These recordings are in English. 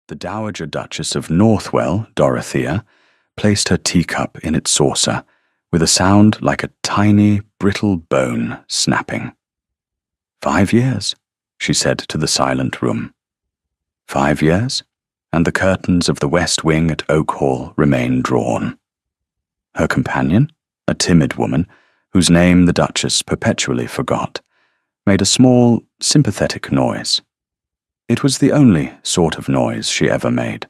The Dowager Duchess of Northwell, Dorothea, placed her teacup in its saucer with a sound like a tiny, brittle bone snapping. 5 years, she said to the silent room. 5 years, and the curtains of the west wing at Oak Hall remain drawn. Her companion, a timid woman, whose name the Duchess perpetually forgot, made a small, sympathetic noise. It was the only sort of noise she ever made.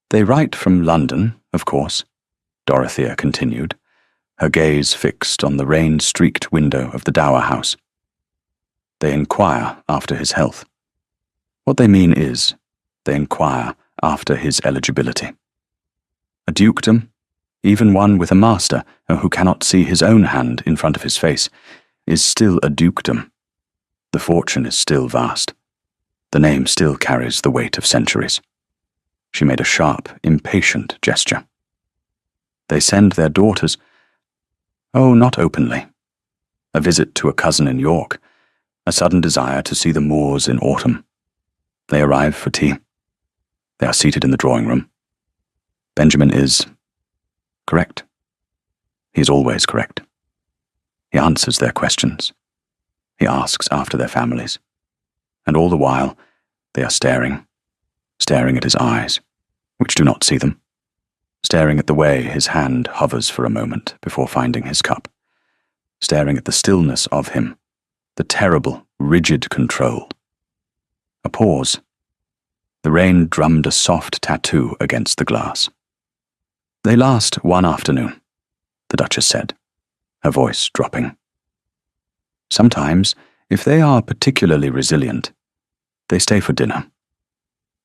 They write from London, of course, Dorothea continued, her gaze fixed on the rain-streaked window of the Dower House. They inquire after his health. What they mean is, they inquire after his eligibility. A dukedom, even one with a master who cannot see his own hand in front of his face, is still a dukedom. The fortune is still vast. The name still carries the weight of centuries. She made a sharp, impatient gesture. They send their daughters, oh, not openly. A visit to a cousin in York, a sudden desire to see the moors in autumn. They arrive for tea. They are seated in the drawing room. Benjamin is correct. He is always correct. He answers their questions. He asks after their families. And all the while, they are staring at his eyes, which do not see them, staring at the way his hand hovers for a moment before finding his cup, staring at the stillness of him, the terrible, rigid control. A pause. The rain drummed a soft tattoo against the glass. They last one afternoon, the Duchess said, her voice dropping. Sometimes, if they are particularly resilient, they stay for dinner.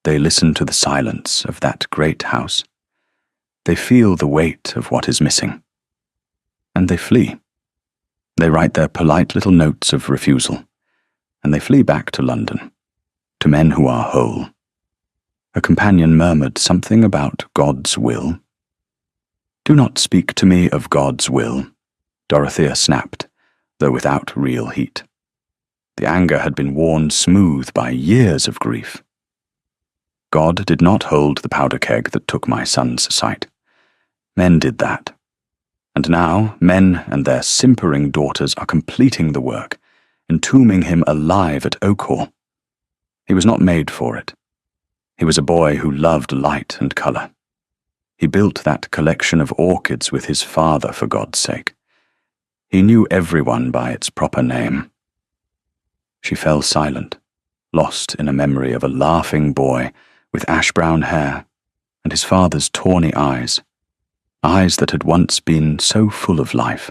They listen to the silence of that great house. They feel the weight of what is missing. And they flee. They write their polite little notes of refusal, and they flee back to London, to men who are whole. Her companion murmured something about God's will. "Do not speak to me of God's will," Dorothea snapped, though without real heat. The anger had been worn smooth by years of grief. God did not hold the powder keg that took my son's sight. Men did that. And now men and their simpering daughters are completing the work, entombing him alive at Oak Hall. He was not made for it. He was a boy who loved light and colour. He built that collection of orchids with his father, for God's sake. He knew everyone by its proper name. She fell silent, lost in a memory of a laughing boy with ash-brown hair and his father's tawny eyes that had once been so full of life.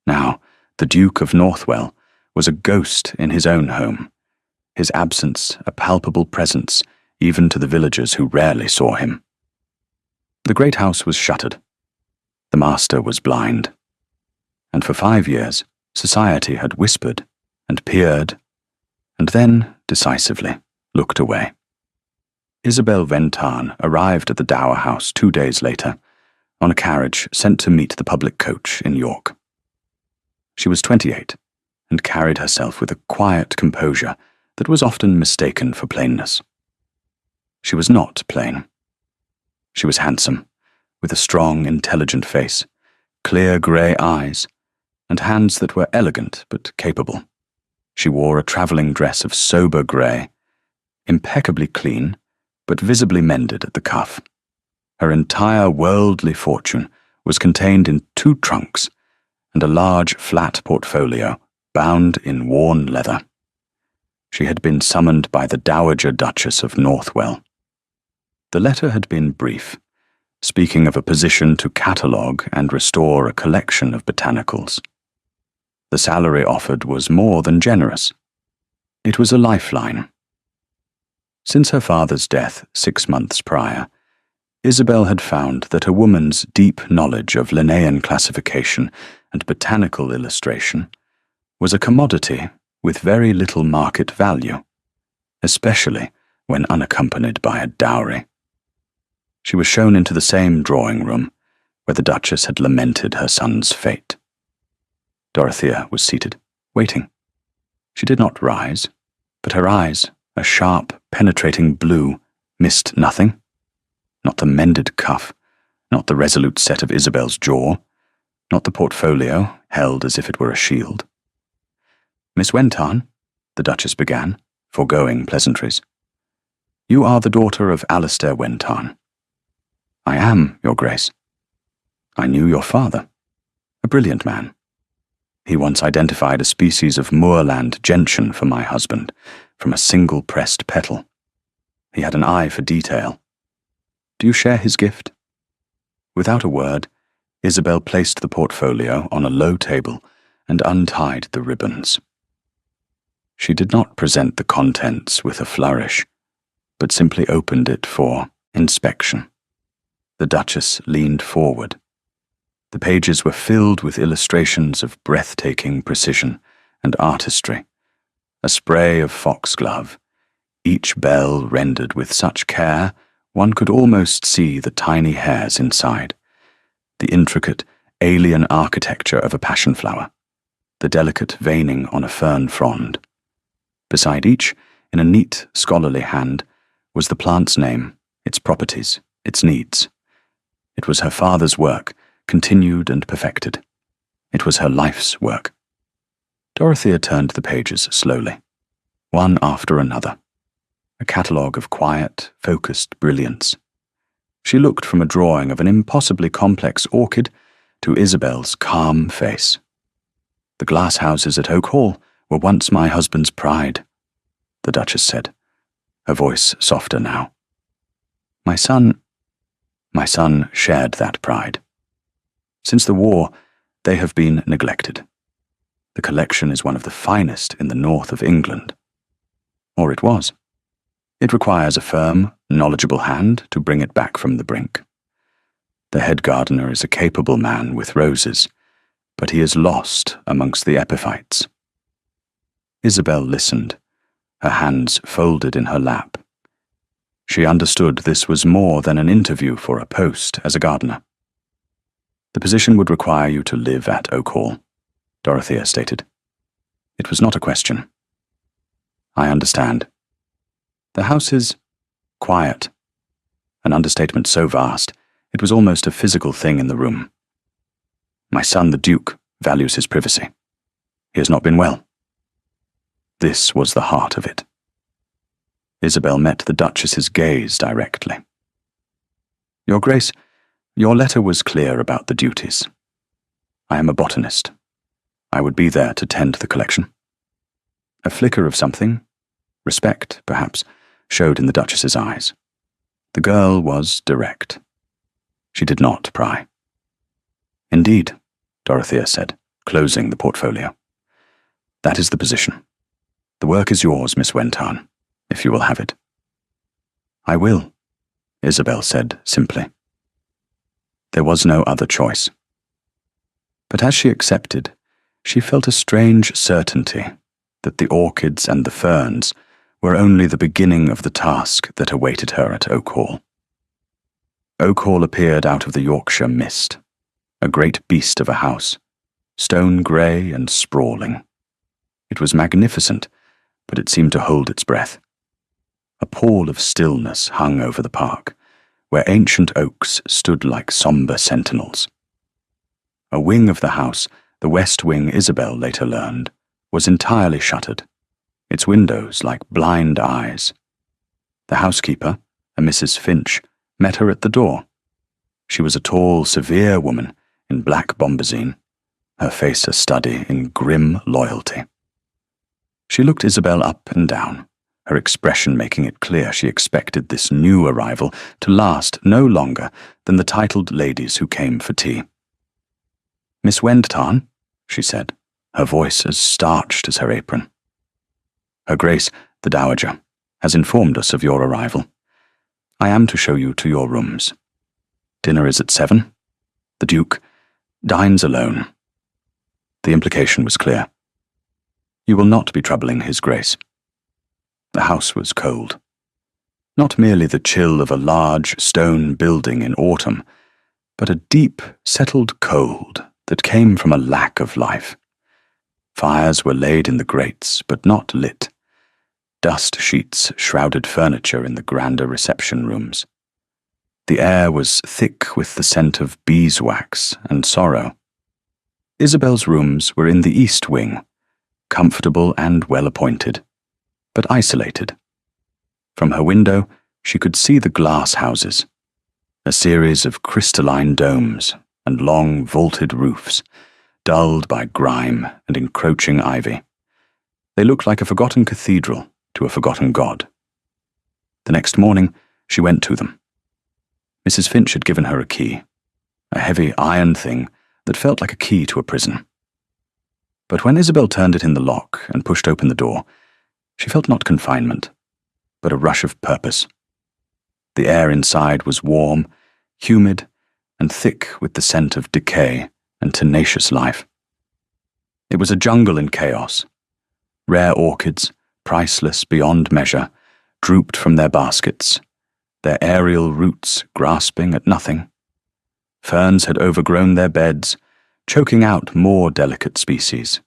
Now, the Duke of Northwell was a ghost in his own home, his absence a palpable presence even to the villagers who rarely saw him. The great house was shuttered. The master was blind. And for 5 years, society had whispered and peered, and then, decisively, looked away. Isabel Ventan arrived at the Dower House 2 days later, on a carriage sent to meet the public coach in York. She was 28, and carried herself with a quiet composure that was often mistaken for plainness. She was not plain. She was handsome, with a strong, intelligent face, clear grey eyes, and hands that were elegant but capable. She wore a travelling dress of sober grey, impeccably clean, but visibly mended at the cuff. Her entire worldly fortune was contained in 2 trunks and a large flat portfolio bound in worn leather. She had been summoned by the Dowager Duchess of Northwell. The letter had been brief, speaking of a position to catalogue and restore a collection of botanicals. The salary offered was more than generous. It was a lifeline. Since her father's death 6 months prior, Isabel had found that a woman's deep knowledge of Linnaean classification and botanical illustration was a commodity with very little market value, especially when unaccompanied by a dowry. She was shown into the same drawing room where the Duchess had lamented her son's fate. Dorothea was seated, waiting. She did not rise, but her eyes, a sharp, penetrating blue, Missed nothing? Not the mended cuff, not the resolute set of Isabel's jaw, not the portfolio, held as if it were a shield. "Miss Wentarn," the Duchess began, foregoing pleasantries, "you are the daughter of Alistair Wentarn." "I am, Your Grace." "I knew your father. A brilliant man. He once identified a species of moorland gentian for my husband, from a single pressed petal. He had an eye for detail. Do you share his gift?" Without a word, Isabel placed the portfolio on a low table and untied the ribbons. She did not present the contents with a flourish, but simply opened it for inspection. The Duchess leaned forward. The pages were filled with illustrations of breathtaking precision and artistry, a spray of foxglove, each bell rendered with such care one could almost see the tiny hairs inside, the intricate, alien architecture of a passion flower, the delicate veining on a fern frond. Beside each, in a neat, scholarly hand, was the plant's name, its properties, its needs. It was her father's work, continued and perfected. It was her life's work. Dorothea turned the pages slowly, one after another, a catalogue of quiet, focused brilliance. She looked from a drawing of an impossibly complex orchid to Isabel's calm face. "The glass houses at Oak Hall were once my husband's pride," the Duchess said, her voice softer now. My son shared that pride. Since the war, they have been neglected. The collection is one of the finest in the north of England. Or it was. It requires a firm, knowledgeable hand to bring it back from the brink. The head gardener is a capable man with roses, but he is lost amongst the epiphytes. Isabel listened, her hands folded in her lap. She understood this was more than an interview for a post as a gardener. "The position would require you to live at Oak Hall," Dorothea stated. It was not a question. "I understand. The house is quiet," an understatement so vast it was almost a physical thing in the room. "My son, the Duke, values his privacy. He has not been well." This was the heart of it. Isabel met the Duchess's gaze directly. "Your Grace, your letter was clear about the duties. I am a botanist. I would be there to tend the collection." A flicker of something, respect, perhaps, showed in the Duchess's eyes. The girl was direct. She did not pry. "Indeed," Dorothea said, closing the portfolio. "That is the position. The work is yours, Miss Wentarn, if you will have it." "I will," Isabel said simply. There was no other choice. But as she accepted, she felt a strange certainty that the orchids and the ferns were only the beginning of the task that awaited her at Oak Hall. Oak Hall appeared out of the Yorkshire mist, a great beast of a house, stone grey and sprawling. It was magnificent, but it seemed to hold its breath. A pall of stillness hung over the park, where ancient oaks stood like sombre sentinels. A wing of the house, the west wing Isabel later learned, was entirely shuttered, its windows like blind eyes. The housekeeper, a Mrs. Finch, met her at the door. She was a tall, severe woman in black bombazine, her face a study in grim loyalty. She looked Isabel up and down, her expression making it clear she expected this new arrival to last no longer than the titled ladies who came for tea. "Miss Wentarn," she said, her voice as starched as her apron. "Her Grace, the Dowager, has informed us of your arrival. I am to show you to your rooms. Dinner is at 7. The Duke dines alone." The implication was clear. "You will not be troubling His Grace." The house was cold. Not merely the chill of a large stone building in autumn, but a deep, settled cold that came from a lack of life. Fires were laid in the grates, but not lit. dust sheets shrouded furniture in the grander reception rooms. The air was thick with the scent of beeswax and sorrow. Isabel's rooms were in the east wing, comfortable and well-appointed, but isolated. From her window, she could see the glass houses, a series of crystalline domes and long vaulted roofs, dulled by grime and encroaching ivy. They looked like a forgotten cathedral to a forgotten god. The next morning, she went to them. Mrs. Finch had given her a key, a heavy iron thing that felt like a key to a prison. But when Isabel turned it in the lock and pushed open the door, she felt not confinement, but a rush of purpose. The air inside was warm, humid, and thick with the scent of decay and tenacious life. It was a jungle in chaos. Rare orchids, priceless beyond measure, drooped from their baskets, their aerial roots grasping at nothing. Ferns had overgrown their beds, choking out more delicate species.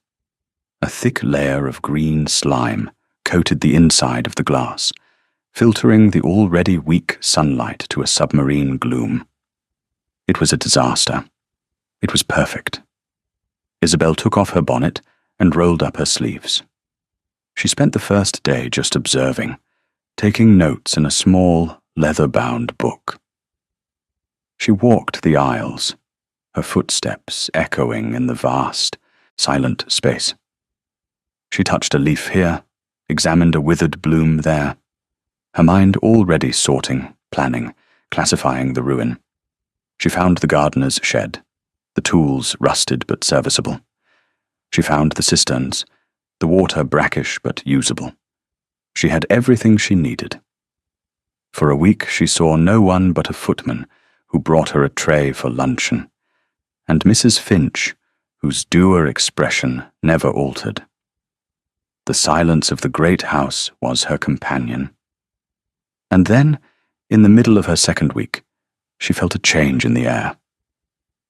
A thick layer of green slime coated the inside of the glass, filtering the already weak sunlight to a submarine gloom. It was a disaster. It was perfect. Isabel took off her bonnet and rolled up her sleeves. She spent the first day just observing, taking notes in a small, leather-bound book. She walked the aisles, her footsteps echoing in the vast, silent space. She touched a leaf here, examined a withered bloom there, her mind already sorting, planning, classifying the ruin. She found the gardener's shed, the tools rusted but serviceable. She found the cisterns, the water brackish but usable. She had everything she needed. For a week she saw no one but a footman who brought her a tray for luncheon, and Mrs. Finch, whose dour expression never altered. The silence of the great house was her companion. And then, in the middle of her second week, she felt a change in the air.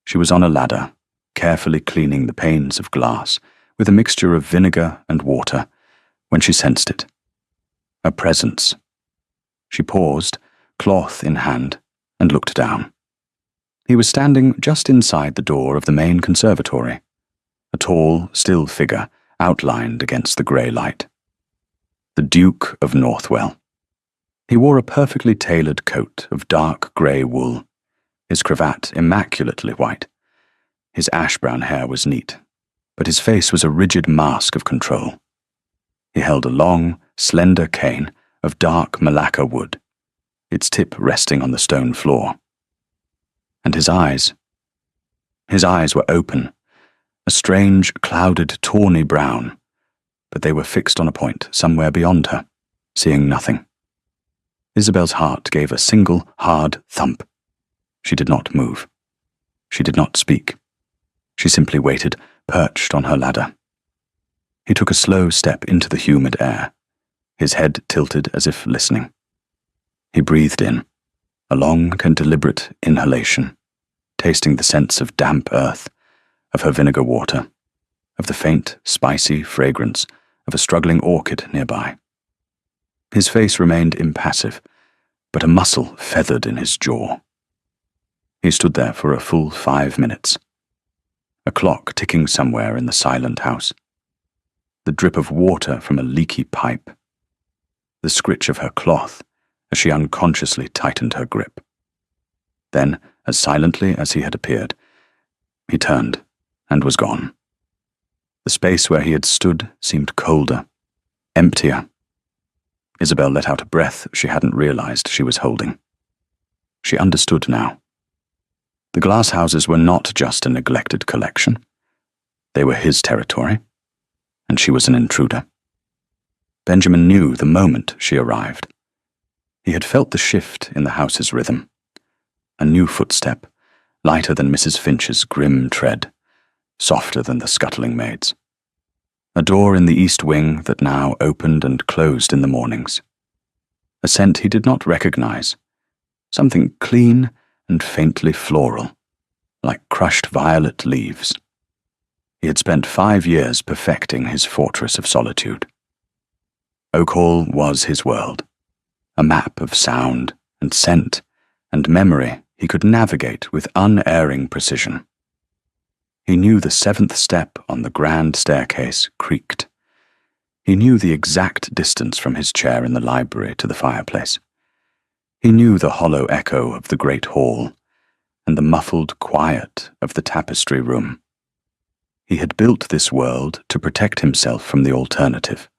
She was on a ladder, carefully cleaning the panes of glass with a mixture of vinegar and water, when she sensed it. A presence. She paused, cloth in hand, and looked down. He was standing just inside the door of the main conservatory, a tall, still figure outlined against the grey light. The Duke of Northwell. He wore a perfectly tailored coat of dark grey wool, his cravat immaculately white. His ash-brown hair was neat, but his face was a rigid mask of control. He held a long, slender cane of dark Malacca wood, its tip resting on the stone floor. And his eyes were open, a strange, clouded, tawny brown, but they were fixed on a point somewhere beyond her, seeing nothing. Isabel's heart gave a single, hard thump. She did not move. She did not speak. She simply waited, perched on her ladder. He took a slow step into the humid air, his head tilted as if listening. He breathed in, a long and deliberate inhalation, tasting the scents of damp earth, of her vinegar water, of the faint, spicy fragrance of a struggling orchid nearby. His face remained impassive, but a muscle feathered in his jaw. He stood there for a full 5 minutes, a clock ticking somewhere in the silent house, the drip of water from a leaky pipe, the scritch of her cloth as she unconsciously tightened her grip. Then, as silently as he had appeared, he turned and was gone. The space where he had stood seemed colder, emptier. Isabel let out a breath she hadn't realized she was holding. She understood now. The glass houses were not just a neglected collection. They were his territory, and she was an intruder. Benjamin knew the moment she arrived. He had felt the shift in the house's rhythm. A new footstep, lighter than Mrs. Finch's grim tread, softer than the scuttling maids. A door in the east wing that now opened and closed in the mornings. A scent he did not recognize, something clean and faintly floral, like crushed violet leaves. He had spent 5 years perfecting his fortress of solitude. Oak Hall was his world, a map of sound and scent and memory he could navigate with unerring precision. He knew the 7th step on the grand staircase creaked. He knew the exact distance from his chair in the library to the fireplace. He knew the hollow echo of the great hall and the muffled quiet of the tapestry room. He had built this world to protect himself from the alternative,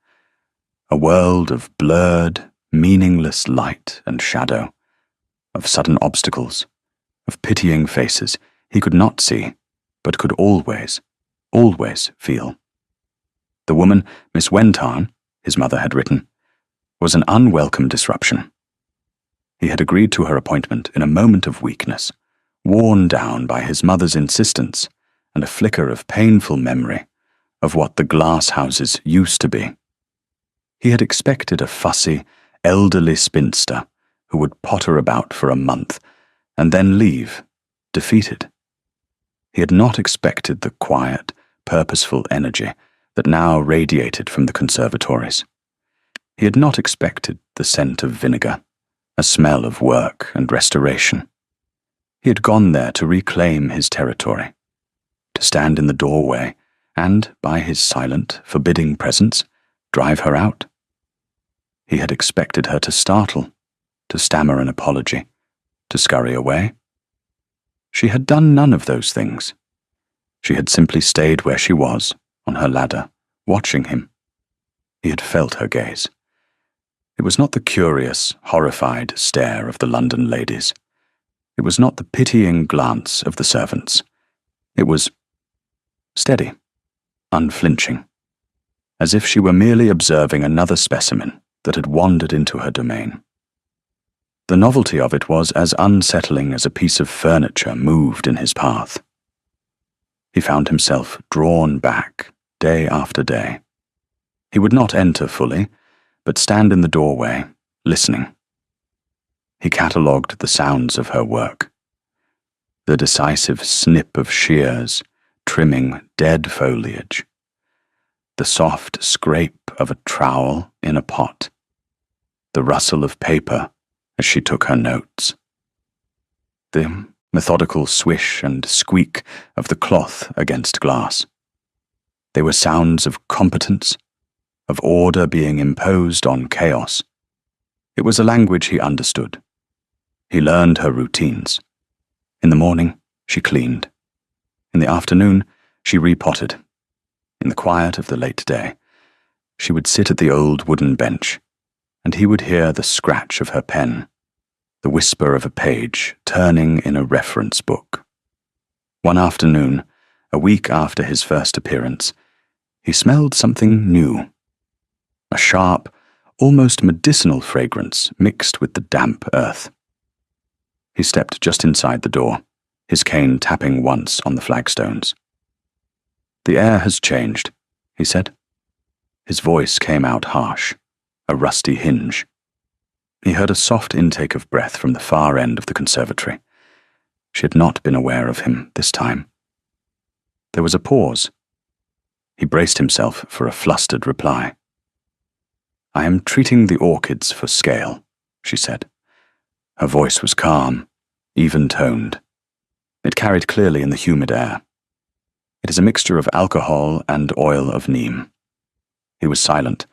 a world of blurred, meaningless light and shadow, of sudden obstacles, of pitying faces he could not see, but could always feel. The woman, Miss Wentarn, his mother had written, was an unwelcome disruption. He had agreed to her appointment in a moment of weakness, worn down by his mother's insistence and a flicker of painful memory of what the glass houses used to be. He had expected a fussy, elderly spinster who would potter about for a month and then leave, defeated. He had not expected the quiet, purposeful energy that now radiated from the conservatories. He had not expected the scent of vinegar, a smell of work and restoration. He had gone there to reclaim his territory, to stand in the doorway and, by his silent, forbidding presence, drive her out. He had expected her to startle, to stammer an apology, to scurry away. She had done none of those things. She had simply stayed where she was, on her ladder, watching him. He had felt her gaze. It was not the curious, horrified stare of the London ladies. It was not the pitying glance of the servants. It was steady, unflinching, as if she were merely observing another specimen that had wandered into her domain. The novelty of it was as unsettling as a piece of furniture moved in his path. He found himself drawn back day after day. He would not enter fully, but stand in the doorway, listening. He catalogued the sounds of her work. The decisive snip of shears, trimming dead foliage. The soft scrape of a trowel in a pot. The rustle of paper as she took her notes. The methodical swish and squeak of the cloth against glass. They were sounds of competence, of order being imposed on chaos. It was a language he understood. He learned her routines. In the morning, she cleaned. In the afternoon, she repotted. In the quiet of the late day, she would sit at the old wooden bench, and he would hear the scratch of her pen, the whisper of a page turning in a reference book. One afternoon, a week after his first appearance, he smelled something new. A sharp, almost medicinal fragrance mixed with the damp earth. He stepped just inside the door, his cane tapping once on the flagstones. "The air has changed," he said. His voice came out harsh, a rusty hinge. He heard a soft intake of breath from the far end of the conservatory. She had not been aware of him this time. There was a pause. He braced himself for a flustered reply. "I am treating the orchids for scale," she said. Her voice was calm, even-toned. It carried clearly in the humid air. "It is a mixture of alcohol and oil of neem." He was silent.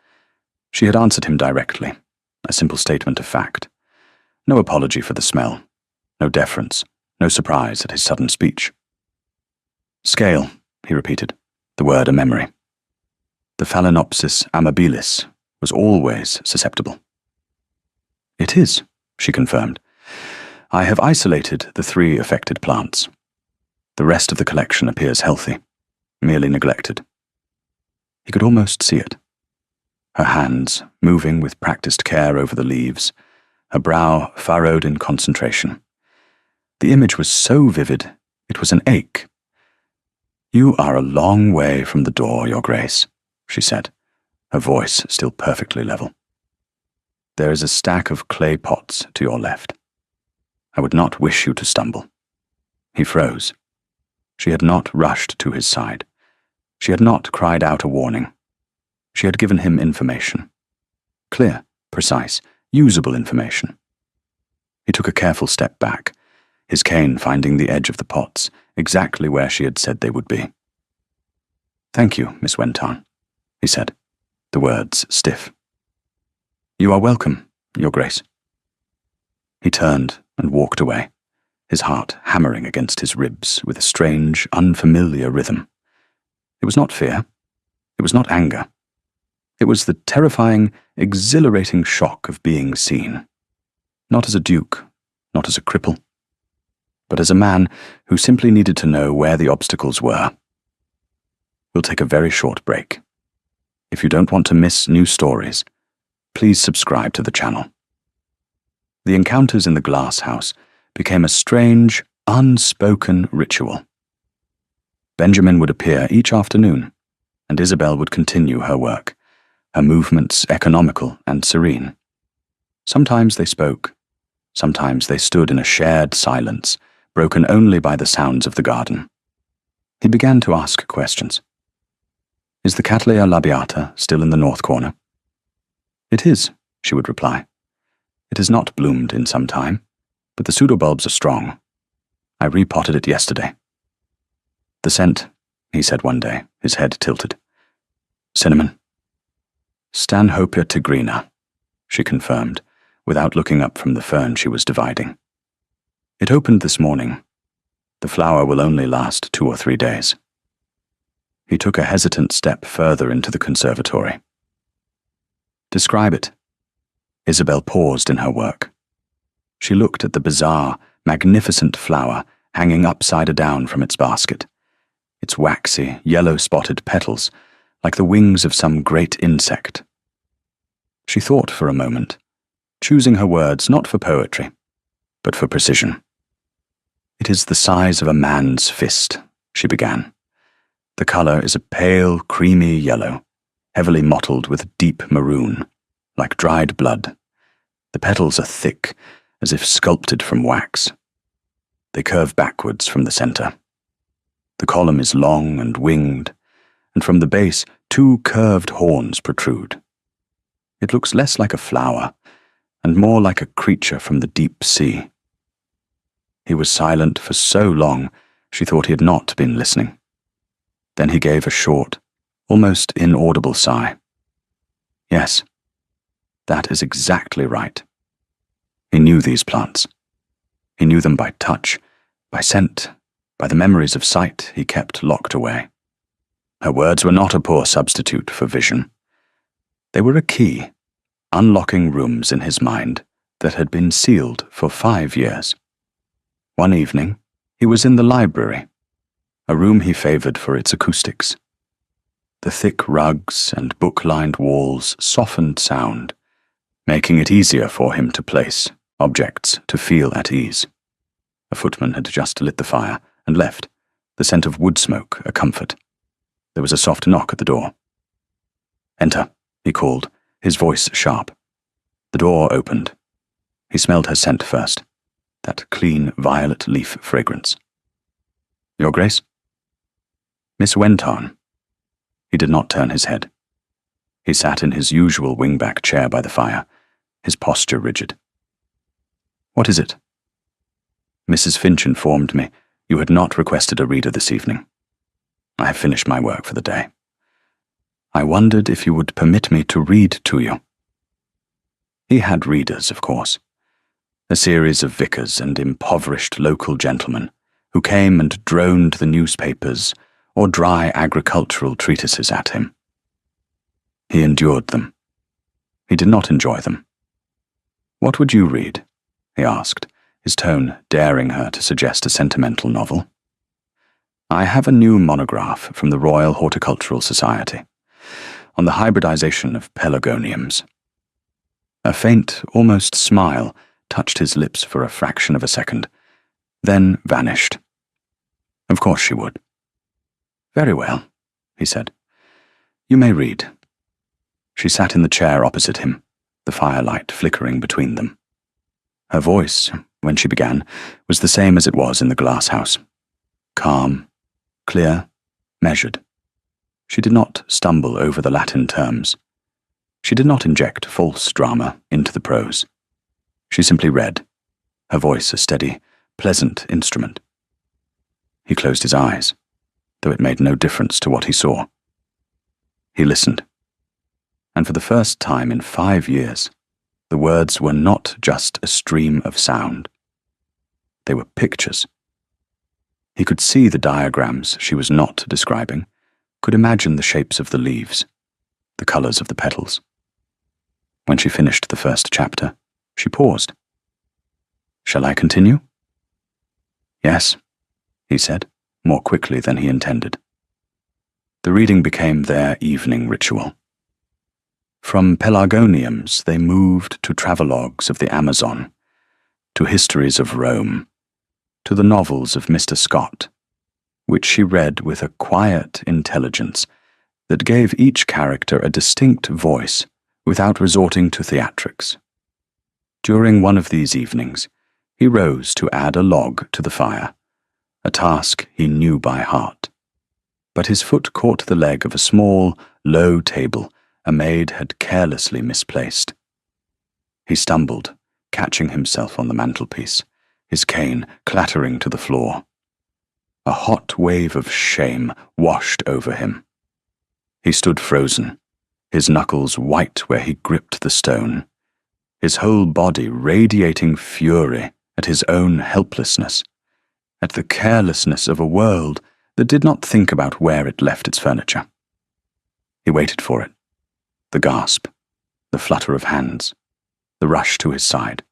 She had answered him directly, a simple statement of fact. No apology for the smell, no deference, no surprise at his sudden speech. "Scale," he repeated, the word a memory. The Phalaenopsis amabilis was always susceptible. "It is," she confirmed. "I have isolated the 3 affected plants. The rest of the collection appears healthy, merely neglected." He could almost see it. Her hands moving with practiced care over the leaves, her brow furrowed in concentration. The image was so vivid, it was an ache. "You are a long way from the door, Your Grace," she said, her voice still perfectly level. "There is a stack of clay pots to your left. I would not wish you to stumble." He froze. She had not rushed to his side. She had not cried out a warning. She had given him information. Clear, precise, usable information. He took a careful step back, his cane finding the edge of the pots, exactly where she had said they would be. "Thank you, Miss Wenton," he said, the words stiff. "You are welcome, Your Grace." He turned and walked away, his heart hammering against his ribs with a strange, unfamiliar rhythm. It was not fear. It was not anger. It was the terrifying, exhilarating shock of being seen. Not as a duke, not as a cripple, but as a man who simply needed to know where the obstacles were. We'll take a very short break. If you don't want to miss new stories, please subscribe to the channel. The encounters in the glass house became a strange, unspoken ritual. Benjamin would appear each afternoon, and Isabel would continue her work, her movements economical and serene. Sometimes they spoke. Sometimes they stood in a shared silence, broken only by the sounds of the garden. He began to ask questions. "Is the Cattleya labiata still in the north corner?" "It is," she would reply. "It has not bloomed in some time, but the pseudobulbs are strong. I repotted it yesterday." "The scent," he said one day, his head tilted. "Cinnamon." "Stanhope tigrina," she confirmed, without looking up from the fern she was dividing. "It opened this morning. The flower will only last 2 or 3 days." He took a hesitant step further into the conservatory. "Describe it." Isabel paused in her work. She looked at the bizarre, magnificent flower hanging upside down from its basket, its waxy, yellow-spotted petals like the wings of some great insect. She thought for a moment, choosing her words not for poetry, but for precision. "It is the size of a man's fist," she began. "The color is a pale, creamy yellow, heavily mottled with deep maroon, like dried blood. The petals are thick, as if sculpted from wax. They curve backwards from the center. The column is long and winged, and from the base 2 curved horns protrude. It looks less like a flower, and more like a creature from the deep sea." He was silent for so long, she thought he had not been listening. Then he gave a short, almost inaudible sigh. "Yes, that is exactly right." He knew these plants. He knew them by touch, by scent, by the memories of sight he kept locked away. Her words were not a poor substitute for vision. They were a key, unlocking rooms in his mind that had been sealed for 5 years. One evening, he was in the library, a room he favored for its acoustics. The thick rugs and book-lined walls softened sound, making it easier for him to place objects to feel at ease. A footman had just lit the fire and left, the scent of wood smoke a comfort. There was a soft knock at the door. "Enter," he called, his voice sharp. The door opened. He smelled her scent first, that clean violet leaf fragrance. "Your Grace?" "Miss Wenton." He did not turn his head. He sat in his usual wing-back chair by the fire, his posture rigid. "What is it?" "Mrs. Finch informed me you had not requested a reader this evening. I have finished my work for the day. I wondered if you would permit me to read to you." He had readers, of course, a series of vicars and impoverished local gentlemen who came and droned the newspapers or dry agricultural treatises at him. He endured them. He did not enjoy them. "What would you read?" he asked, his tone daring her to suggest a sentimental novel. "I have a new monograph from the Royal Horticultural Society on the hybridization of pelargoniums." A faint, almost smile touched his lips for a fraction of a second, then vanished. Of course she would. "Very well," he said. "You may read." She sat in the chair opposite him, the firelight flickering between them. Her voice, when she began, was the same as it was in the glass house. Calm, clear, measured. She did not stumble over the Latin terms. She did not inject false drama into the prose. She simply read, her voice a steady, pleasant instrument. He closed his eyes, though it made no difference to what he saw. He listened, and for the first time in 5 years, the words were not just a stream of sound. They were pictures. He could see the diagrams she was not describing, could imagine the shapes of the leaves, the colors of the petals. When she finished the first chapter, she paused. "Shall I continue?" "Yes," he said, more quickly than he intended. The reading became their evening ritual. From pelargoniums they moved to travelogues of the Amazon, to histories of Rome, to the novels of Mr. Scott, which she read with a quiet intelligence that gave each character a distinct voice without resorting to theatrics. During one of these evenings, he rose to add a log to the fire, a task he knew by heart. But his foot caught the leg of a small, low table a maid had carelessly misplaced. He stumbled, catching himself on the mantelpiece, his cane clattering to the floor. A hot wave of shame washed over him. He stood frozen, his knuckles white where he gripped the stone, his whole body radiating fury at his own helplessness, at the carelessness of a world that did not think about where it left its furniture. He waited for it, the gasp, the flutter of hands, the rush to his side,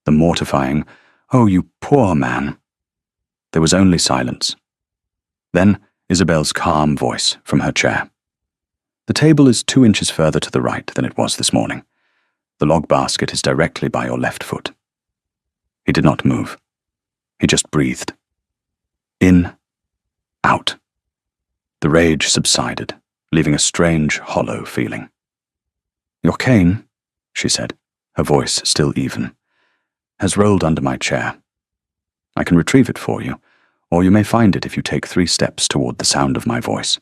the mortifying, "Oh, you poor man." There was only silence. Then Isabel's calm voice from her chair. "The table is 2 inches further to the right than it was this morning. The log basket is directly by your left foot." He did not move. He just breathed. In, out. The rage subsided, leaving a strange, hollow feeling. "Your cane," she said, her voice still even, "has rolled under my chair. I can retrieve it for you, or you may find it if you take 3 steps toward the sound of my voice."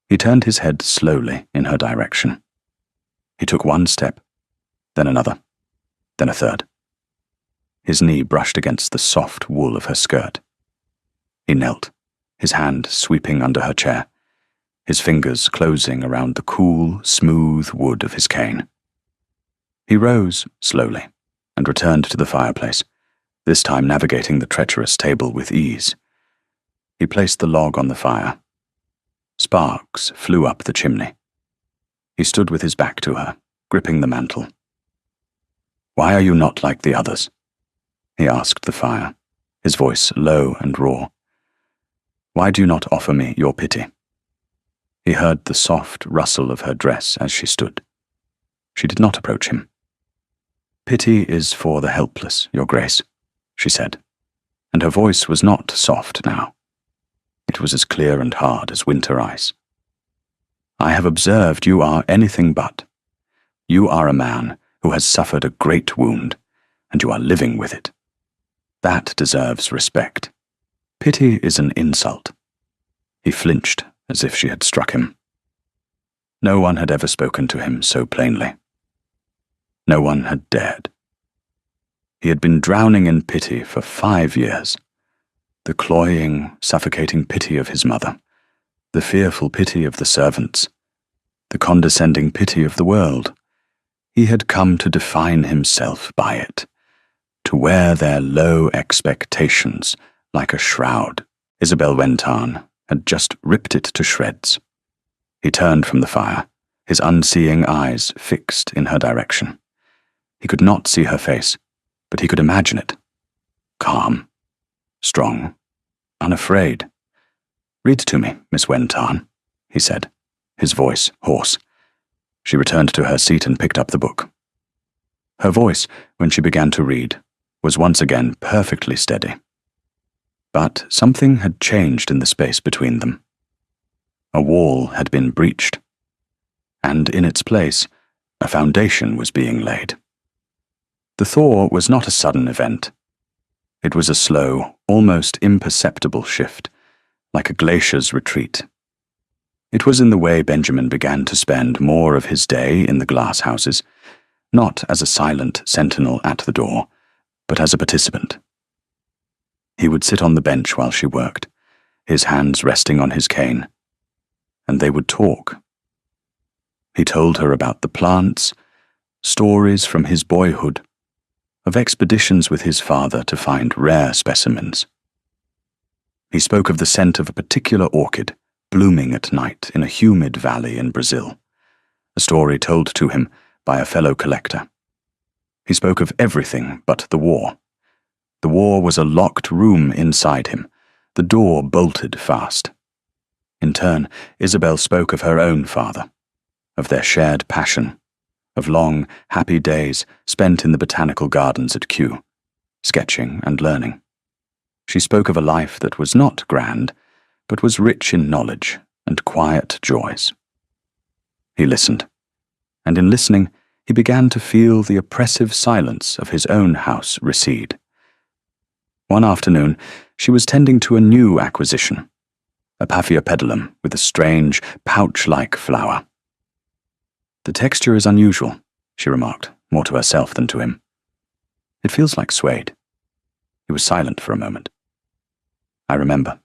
He turned his head slowly in her direction. He took 1 step, then another, then a third. His knee brushed against the soft wool of her skirt. He knelt, his hand sweeping under her chair, his fingers closing around the cool, smooth wood of his cane. He rose slowly and returned to the fireplace, this time navigating the treacherous table with ease. He placed the log on the fire. Sparks flew up the chimney. He stood with his back to her, gripping the mantel. "Why are you not like the others?" he asked the fire, his voice low and raw. "Why do you not offer me your pity?" He heard the soft rustle of her dress as she stood. She did not approach him. "Pity is for the helpless, Your Grace," she said, and her voice was not soft now. It was as clear and hard as winter ice. "I have observed you are anything but. You are a man who has suffered a great wound, and you are living with it. That deserves respect. Pity is an insult." He flinched as if she had struck him. No one had ever spoken to him so plainly. No one had dared. He had been drowning in pity for 5 years. The cloying, suffocating pity of his mother, the fearful pity of the servants, the condescending pity of the world. He had come to define himself by it, to wear their low expectations like a shroud. Isabel went on, had just ripped it to shreds. He turned from the fire, his unseeing eyes fixed in her direction. He could not see her face, but he could imagine it. Calm, strong, unafraid. "Read to me, Miss Wentarn," he said, his voice hoarse. She returned to her seat and picked up the book. Her voice, when she began to read, was once again perfectly steady. But something had changed in the space between them. A wall had been breached, and in its place, a foundation was being laid. The thaw was not a sudden event. It was a slow, almost imperceptible shift, like a glacier's retreat. It was in the way Benjamin began to spend more of his day in the glass houses, not as a silent sentinel at the door, but as a participant. He would sit on the bench while she worked, his hands resting on his cane, and they would talk. He told her about the plants, stories from his boyhood, of expeditions with his father to find rare specimens. He spoke of the scent of a particular orchid blooming at night in a humid valley in Brazil, a story told to him by a fellow collector. He spoke of everything but the war. The war was a locked room inside him, the door bolted fast. In turn, Isabel spoke of her own father, of their shared passion, of long, happy days spent in the botanical gardens at Kew, sketching and learning. She spoke of a life that was not grand, but was rich in knowledge and quiet joys. He listened, and in listening, he began to feel the oppressive silence of his own house recede. One afternoon, she was tending to a new acquisition, a Paphiopedilum with a strange, pouch-like flower. "The texture is unusual," she remarked, more to herself than to him. "It feels like suede." He was silent for a moment. "I remember,"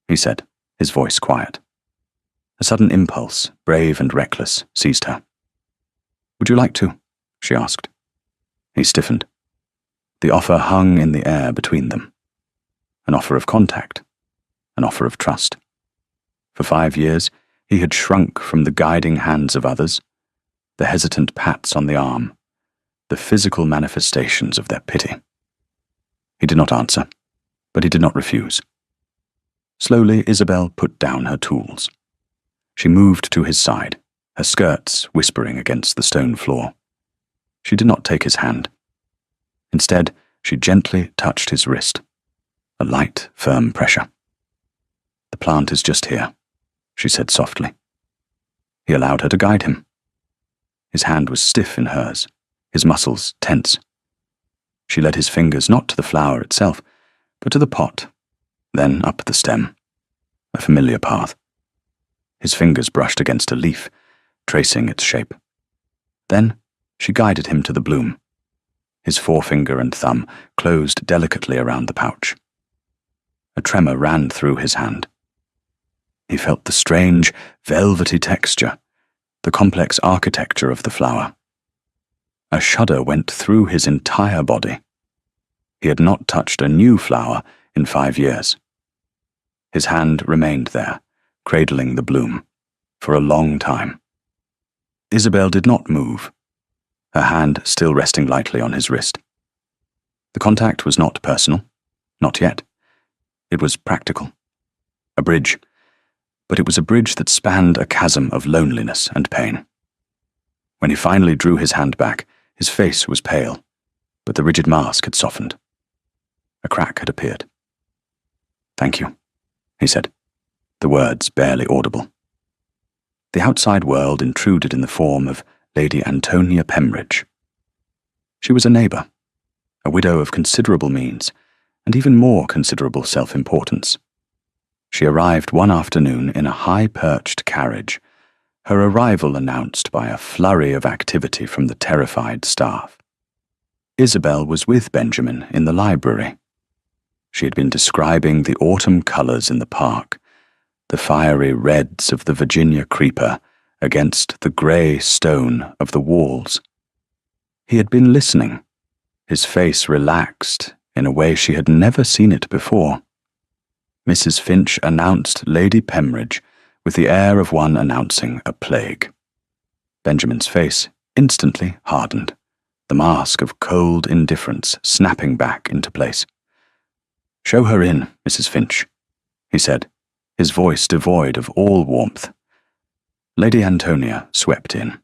he said, his voice quiet. A sudden impulse, brave and reckless, seized her. "Would you like to?" she asked. He stiffened. The offer hung in the air between them. An offer of contact, an offer of trust. For 5 years, he had shrunk from the guiding hands of others, the hesitant pats on the arm, the physical manifestations of their pity. He did not answer, but he did not refuse. Slowly, Isabel put down her tools. She moved to his side, her skirts whispering against the stone floor. She did not take his hand. Instead, she gently touched his wrist, a light, firm pressure. "The plant is just here," she said softly. He allowed her to guide him. His hand was stiff in hers, his muscles tense. She led his fingers not to the flower itself, but to the pot, then up the stem, a familiar path. His fingers brushed against a leaf, tracing its shape. Then she guided him to the bloom. His forefinger and thumb closed delicately around the pouch. A tremor ran through his hand. He felt the strange, velvety texture, the complex architecture of the flower. A shudder went through his entire body. He had not touched a new flower in 5 years. His hand remained there, cradling the bloom, for a long time. Isabel did not move, her hand still resting lightly on his wrist. The contact was not personal, not yet. It was practical. A bridge, but it was a bridge that spanned a chasm of loneliness and pain. When he finally drew his hand back, his face was pale, but the rigid mask had softened. A crack had appeared. "Thank you," he said, the words barely audible. The outside world intruded in the form of Lady Antonia Pembridge. She was a neighbour, a widow of considerable means, and even more considerable self-importance. She arrived one afternoon in a high-perched carriage, her arrival announced by a flurry of activity from the terrified staff. Isabel was with Benjamin in the library. She had been describing the autumn colours in the park, the fiery reds of the Virginia creeper against the grey stone of the walls. He had been listening, his face relaxed in a way she had never seen it before. Mrs. Finch announced Lady Pembridge with the air of one announcing a plague. Benjamin's face instantly hardened, the mask of cold indifference snapping back into place. "Show her in, Mrs. Finch," he said, his voice devoid of all warmth. Lady Antonia swept in,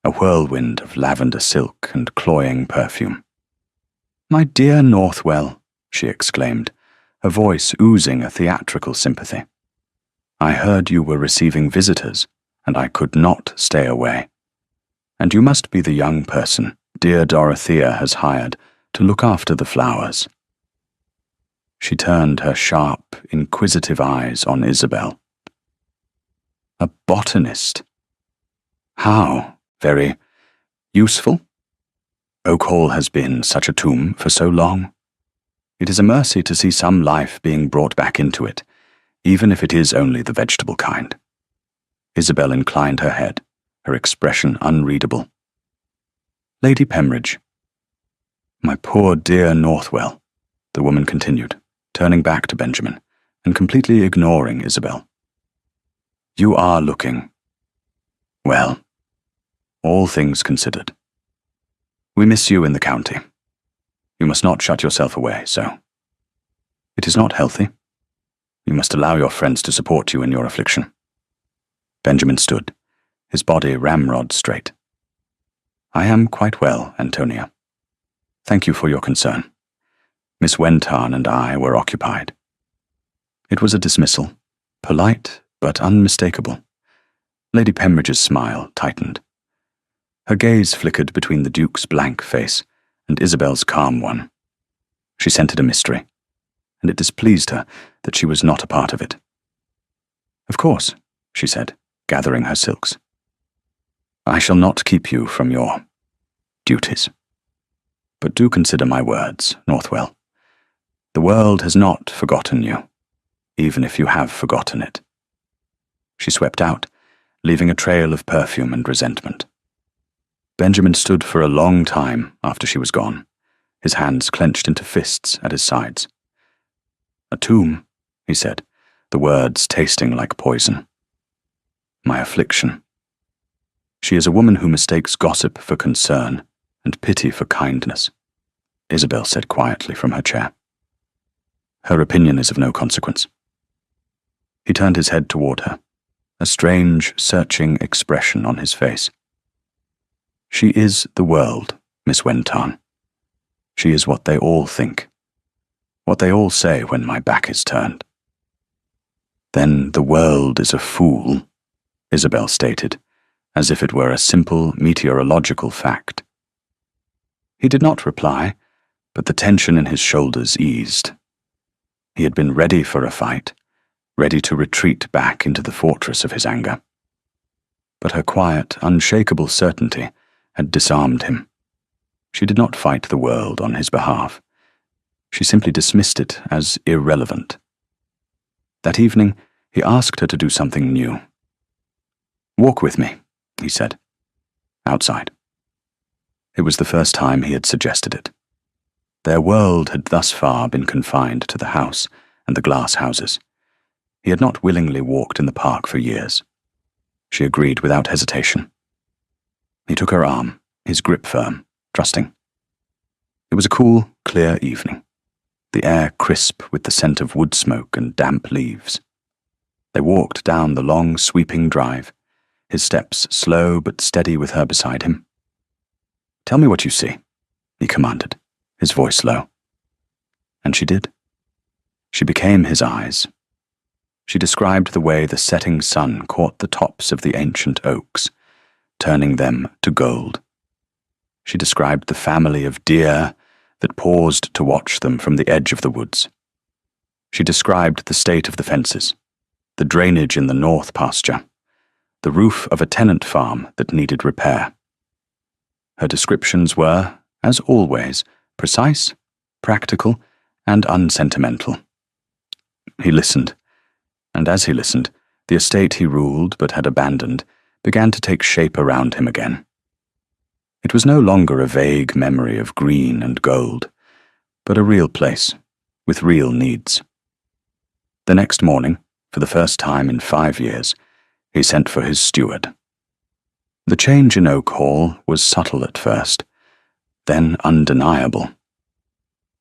a whirlwind of lavender silk and cloying perfume. "My dear Northwell," she exclaimed, her voice oozing a theatrical sympathy. "I heard you were receiving visitors, and I could not stay away. And you must be the young person dear Dorothea has hired to look after the flowers." She turned her sharp, inquisitive eyes on Isabel. A botanist. How? Very useful? Oak Hall has been such a tomb for so long. It is a mercy to see some life being brought back into it, even if it is only the vegetable kind. Isabel inclined her head, her expression unreadable. Lady Pembridge. My poor dear Northwell, the woman continued, turning back to Benjamin, and completely ignoring Isabel. You are looking, well, all things considered. We miss you in the county. You must not shut yourself away, so. It is not healthy. You must allow your friends to support you in your affliction. Benjamin stood, his body ramrod straight. I am quite well, Antonia. Thank you for your concern. Miss Wentarn and I were occupied. It was a dismissal, polite but unmistakable. Lady Pembridge's smile tightened. Her gaze flickered between the Duke's blank face and Isabel's calm one. She scented a mystery, and it displeased her that she was not a part of it. Of course, she said, gathering her silks. I shall not keep you from your duties. But do consider my words, Northwell. The world has not forgotten you, even if you have forgotten it. She swept out, leaving a trail of perfume and resentment. Benjamin stood for a long time after she was gone, his hands clenched into fists at his sides. A tomb, he said, the words tasting like poison. My affliction. She is a woman who mistakes gossip for concern and pity for kindness, Isabel said quietly from her chair. Her opinion is of no consequence. He turned his head toward her, a strange, searching expression on his face. She is the world, Miss Wentarn. She is what they all think, what they all say when my back is turned. Then the world is a fool, Isabel stated, as if it were a simple meteorological fact. He did not reply, but the tension in his shoulders eased. He had been ready for a fight, ready to retreat back into the fortress of his anger. But her quiet, unshakable certainty had disarmed him. She did not fight the world on his behalf. She simply dismissed it as irrelevant. That evening, he asked her to do something new. Walk with me, he said. Outside. It was the first time he had suggested it. Their world had thus far been confined to the house and the glass houses. He had not willingly walked in the park for years. She agreed without hesitation. He took her arm, his grip firm, trusting. It was a cool, clear evening, the air crisp with the scent of wood smoke and damp leaves. They walked down the long, sweeping drive, his steps slow but steady with her beside him. Tell me what you see, he commanded, his voice low. And she did. She became his eyes. She described the way the setting sun caught the tops of the ancient oaks, turning them to gold. She described the family of deer that paused to watch them from the edge of the woods. She described the state of the fences, the drainage in the north pasture, the roof of a tenant farm that needed repair. Her descriptions were, as always, precise, practical, and unsentimental. He listened, and as he listened, the estate he ruled but had abandoned began to take shape around him again. It was no longer a vague memory of green and gold, but a real place, with real needs. The next morning, for the first time in 5 years, he sent for his steward. The change in Oak Hall was subtle at first, then undeniable.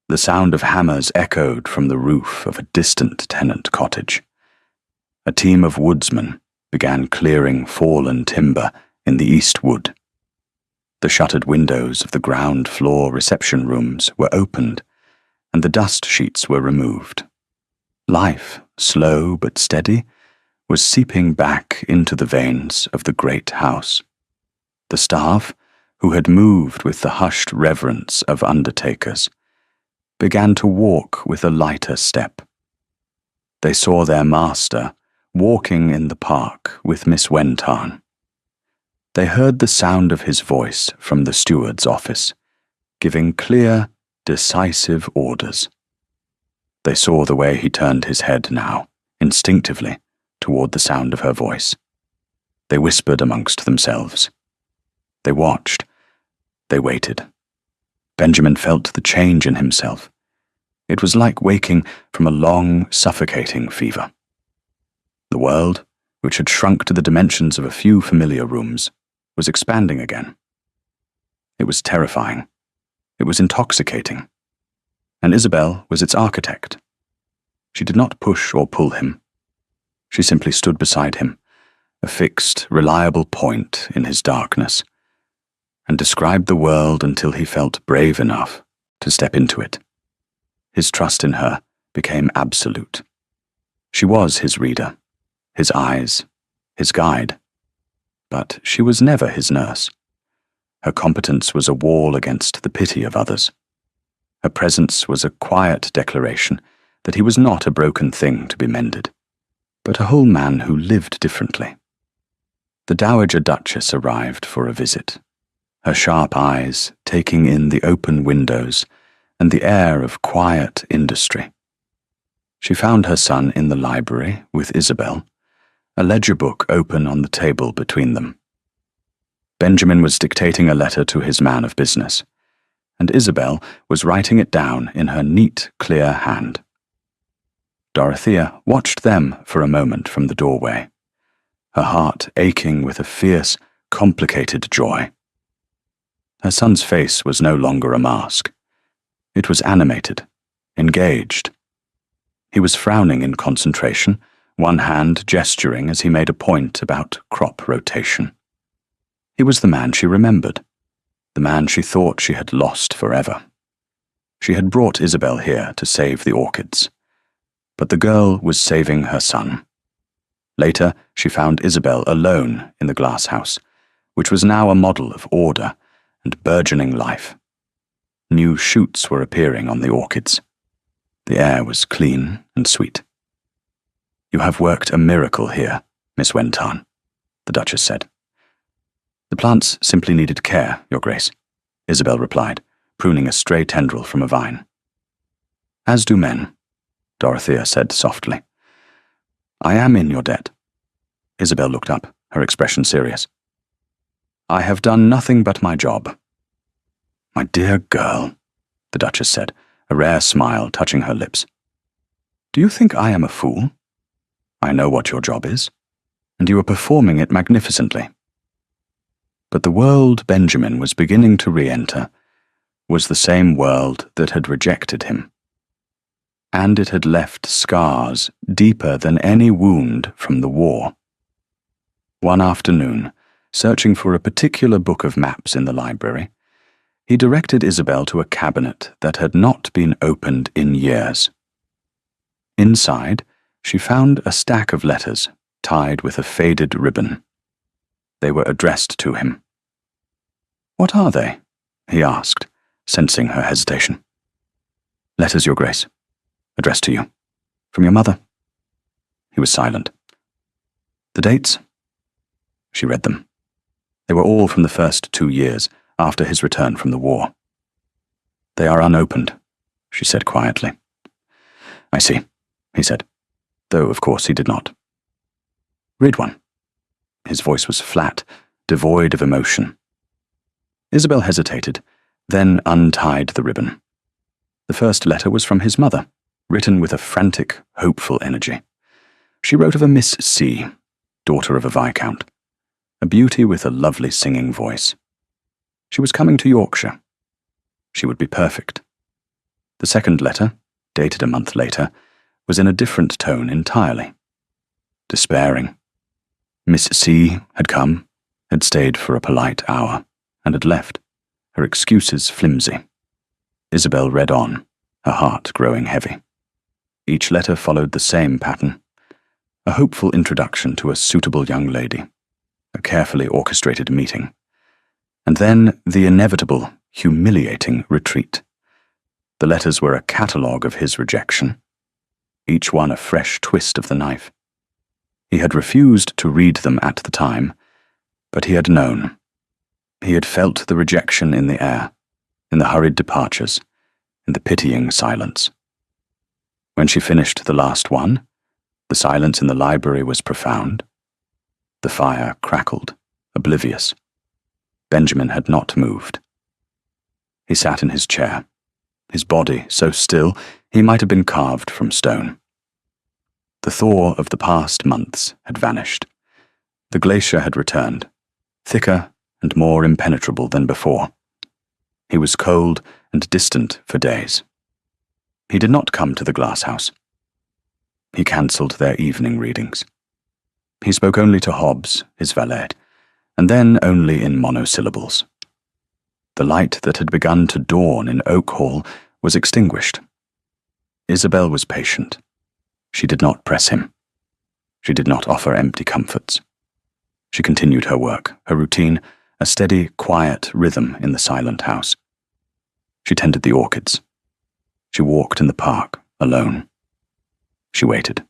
The sound of hammers echoed from the roof of a distant tenant cottage. A team of woodsmen began clearing fallen timber in the east wood. The shuttered windows of the ground floor reception rooms were opened, and the dust sheets were removed. Life, slow but steady, was seeping back into the veins of the great house. The staff, who had moved with the hushed reverence of undertakers, began to walk with a lighter step. They saw their master walking in the park with Miss Wentarn. They heard the sound of his voice from the steward's office, giving clear, decisive orders. They saw the way he turned his head now, instinctively, toward the sound of her voice. They whispered amongst themselves. They watched. They waited. Benjamin felt the change in himself. It was like waking from a long, suffocating fever. The world, which had shrunk to the dimensions of a few familiar rooms, was expanding again. It was terrifying. It was intoxicating. And Isabel was its architect. She did not push or pull him. She simply stood beside him, a fixed, reliable point in his darkness, and described the world until he felt brave enough to step into it. His trust in her became absolute. She was his reader, his eyes, his guide. But she was never his nurse. Her competence was a wall against the pity of others. Her presence was a quiet declaration that he was not a broken thing to be mended, but a whole man who lived differently. The Dowager Duchess arrived for a visit, her sharp eyes taking in the open windows and the air of quiet industry. She found her son in the library with Isabel, a ledger book open on the table between them. Benjamin was dictating a letter to his man of business, and Isabel was writing it down in her neat, clear hand. Dorothea watched them for a moment from the doorway, her heart aching with a fierce, complicated joy. Her son's face was no longer a mask. It was animated, engaged. He was frowning in concentration, one hand gesturing as he made a point about crop rotation. He was the man she remembered, the man she thought she had lost forever. She had brought Isabel here to save the orchids, but the girl was saving her son. Later, she found Isabel alone in the glass house, which was now a model of order and burgeoning life. New shoots were appearing on the orchids. The air was clean and sweet. "You have worked a miracle here, Miss Wentarn," the Duchess said. "The plants simply needed care, Your Grace," Isabel replied, pruning a stray tendril from a vine. "As do men," Dorothea said softly. "I am in your debt." Isabel looked up, her expression serious. "I have done nothing but my job." "My dear girl," the Duchess said, a rare smile touching her lips. "Do you think I am a fool? I know what your job is, and you are performing it magnificently." But the world Benjamin was beginning to re-enter was the same world that had rejected him. And it had left scars deeper than any wound from the war. One afternoon, searching for a particular book of maps in the library, he directed Isabel to a cabinet that had not been opened in years. Inside, she found a stack of letters tied with a faded ribbon. They were addressed to him. "What are they?" he asked, sensing her hesitation. "Letters, Your Grace. Addressed to you. From your mother." He was silent. "The dates?" She read them. They were all from the first 2 years after his return from the war. "They are unopened," she said quietly. "I see," he said, though of course he did not. "Read one." His voice was flat, devoid of emotion. Isabel hesitated, then untied the ribbon. The first letter was from his mother, written with a frantic, hopeful energy. She wrote of a Miss C, daughter of a viscount, a beauty with a lovely singing voice. She was coming to Yorkshire. She would be perfect. The second letter, dated a month later, was in a different tone entirely. Despairing. Miss C had come, had stayed for a polite hour, and had left, her excuses flimsy. Isabel read on, her heart growing heavy. Each letter followed the same pattern, a hopeful introduction to a suitable young lady, a carefully orchestrated meeting, and then the inevitable, humiliating retreat. The letters were a catalogue of his rejection, each one a fresh twist of the knife. He had refused to read them at the time, but he had known. He had felt the rejection in the air, in the hurried departures, in the pitying silence. When she finished the last one, the silence in the library was profound. The fire crackled, oblivious. Benjamin had not moved. He sat in his chair, his body so still he might have been carved from stone. The thaw of the past months had vanished. The glacier had returned, thicker and more impenetrable than before. He was cold and distant for days. He did not come to the glass house. He cancelled their evening readings. He spoke only to Hobbs, his valet, and then only in monosyllables. The light that had begun to dawn in Oak Hall was extinguished. Isabel was patient. She did not press him. She did not offer empty comforts. She continued her work, her routine, a steady, quiet rhythm in the silent house. She tended the orchids. She walked in the park, alone. She waited.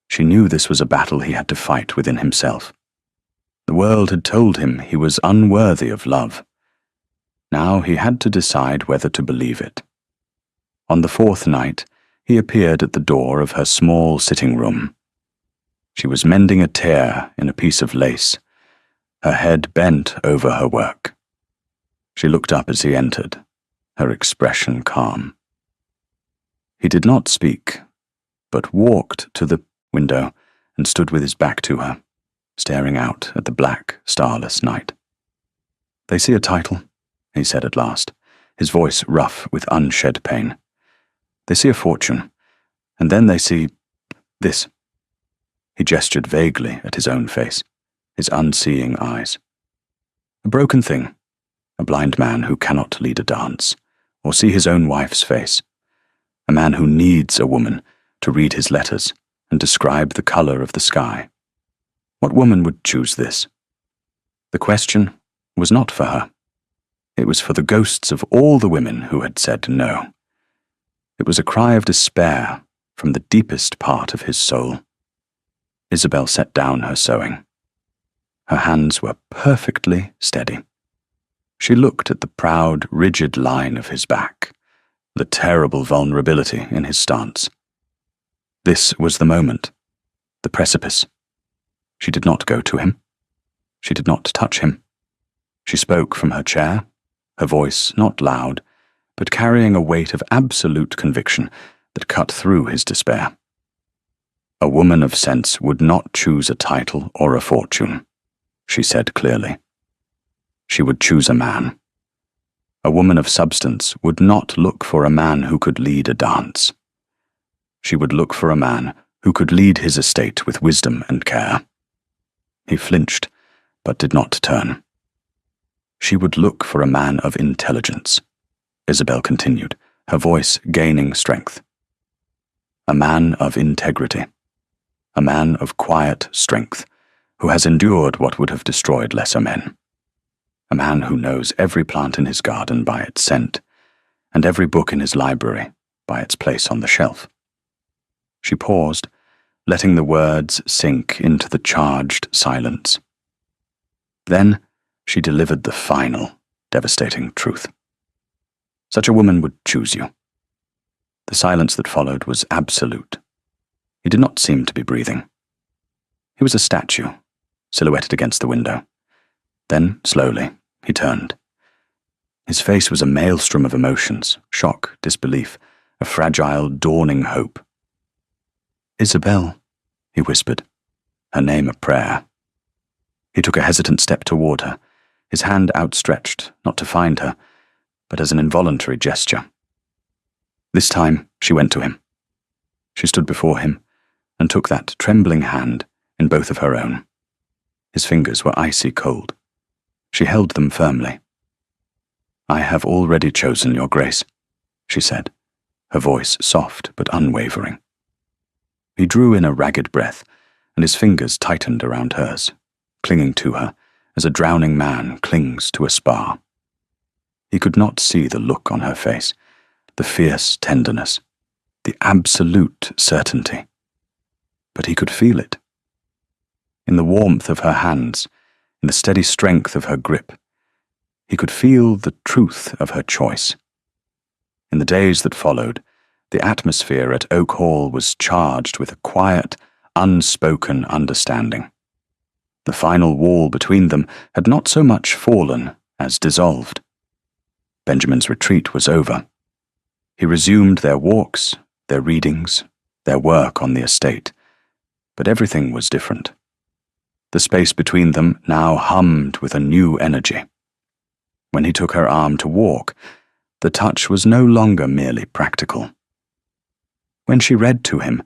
She knew this was a battle he had to fight within himself. The world had told him he was unworthy of love. Now he had to decide whether to believe it. On the fourth night, he appeared at the door of her small sitting room. She was mending a tear in a piece of lace, her head bent over her work. She looked up as he entered, her expression calm. He did not speak, but walked to the window and stood with his back to her, staring out at the black, starless night. "They see a title," he said at last, his voice rough with unshed pain. "They see a fortune, and then they see this." He gestured vaguely at his own face, his unseeing eyes. "A broken thing, a blind man who cannot lead a dance, or see his own wife's face, a man who needs a woman to read his letters and describe the color of the sky. What woman would choose this?" The question was not for her. It was for the ghosts of all the women who had said no. It was a cry of despair from the deepest part of his soul. Isabel set down her sewing. Her hands were perfectly steady. She looked at the proud, rigid line of his back, the terrible vulnerability in his stance. This was the moment, the precipice. She did not go to him. She did not touch him. She spoke from her chair, her voice not loud, but carrying a weight of absolute conviction that cut through his despair. "A woman of sense would not choose a title or a fortune," she said clearly. She would choose a man. A woman of substance would not look for a man who could lead a dance. She would look for a man who could lead his estate with wisdom and care. He flinched, but did not turn. She would look for a man of intelligence, Isabel continued, her voice gaining strength. A man of integrity. A man of quiet strength, who has endured what would have destroyed lesser men. A man who knows every plant in his garden by its scent, and every book in his library by its place on the shelf. She paused, letting the words sink into the charged silence. Then she delivered the final, devastating truth. Such a woman would choose you. The silence that followed was absolute. He did not seem to be breathing. He was a statue, silhouetted against the window. Then, slowly, he turned. His face was a maelstrom of emotions, shock, disbelief, a fragile, dawning hope. "Isabel," he whispered, her name a prayer. He took a hesitant step toward her, his hand outstretched, not to find her, but as an involuntary gesture. This time, she went to him. She stood before him and took that trembling hand in both of her own. His fingers were icy cold. She held them firmly. "I have already chosen your grace," she said, her voice soft but unwavering. He drew in a ragged breath, and his fingers tightened around hers, clinging to her as a drowning man clings to a spar. He could not see the look on her face, the fierce tenderness, the absolute certainty. But he could feel it. in the warmth of her hands, in the steady strength of her grip. He could feel the truth of her choice. In the days that followed, the atmosphere at Oak Hall was charged with a quiet, unspoken understanding. The final wall between them had not so much fallen as dissolved. Benjamin's retreat was over. He resumed their walks, their readings, their work on the estate, but everything was different. The space between them now hummed with a new energy. When he took her arm to walk, the touch was no longer merely practical. When she read to him,